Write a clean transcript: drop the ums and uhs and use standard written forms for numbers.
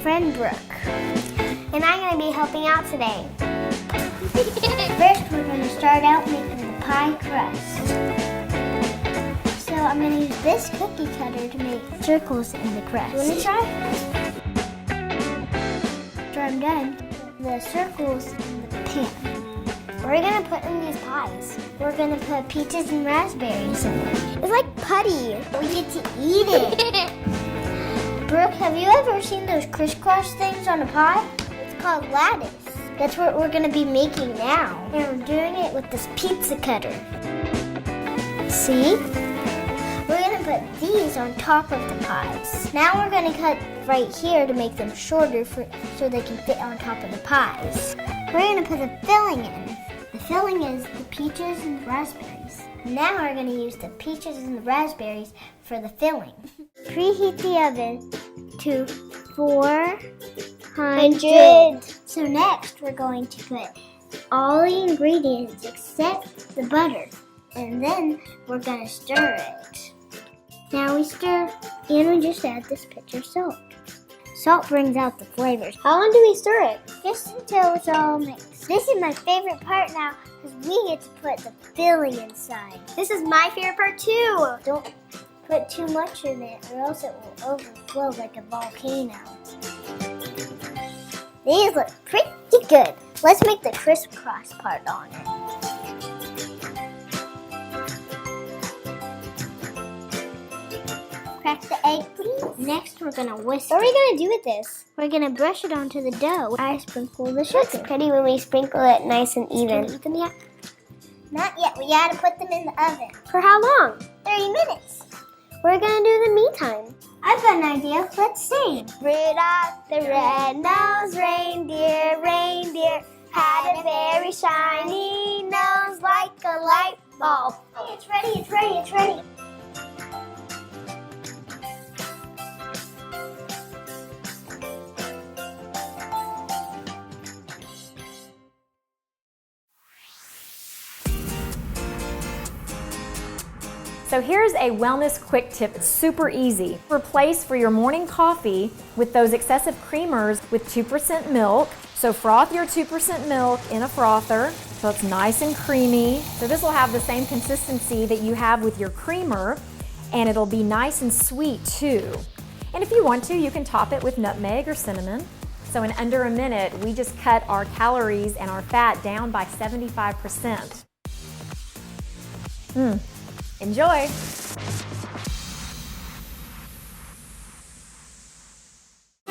friend Brooke. And I'm going to be helping out today. First, we're going to start out making the pie crust. So I'm going to use this cookie cutter to make circles in the crust. You want to try? After I'm done, the circles in the pan. We're going to put in these pies. We're going to put peaches and raspberries in it. It's like putty. We get to eat it. Brooke, have you ever seen those crisscross things on a pie? It's called lattice. That's what we're going to be making now. And we're doing it with this pizza cutter. See? We're going to put these on top of the pies. Now we're going to cut right here to make them shorter so they can fit on top of the pies. We're going to put the filling in. The filling is the peaches and the raspberries. Now we're going to use the peaches and the raspberries for the filling. Preheat the oven to 400. So next we're going to put all the ingredients except the butter. And then we're going to stir it. Now we stir and we just add this pinch of salt. Salt brings out the flavors. How long do we stir it? Just until it's all mixed. This is my favorite part now because we get to put the filling inside. This is my favorite part too. Don't put too much in it or else it will overflow like a volcano. These look pretty good. Let's make the crisscross part on it. Crack the egg, please. Next, we're gonna whisk. What are we gonna do with this? We're gonna brush it onto the dough. I sprinkle the sugar. It's pretty when we sprinkle it nice and even. Eat them yet? Not yet. We gotta put them in the oven. For how long? 30 minutes. We're gonna do the me time. I've got an idea. Let's sing. Rudolph the red-nosed reindeer, had a very shiny nose like a light bulb. Hey, it's ready, it's ready, it's ready. So here's a wellness quick tip. It's super easy. Replace for your morning coffee with those excessive creamers with 2% milk. So froth your 2% milk in a frother so it's nice and creamy. So this will have the same consistency that you have with your creamer, and it'll be nice and sweet too. And if you want to, you can top it with nutmeg or cinnamon. So in under a minute, we just cut our calories and our fat down by 75%. Enjoy!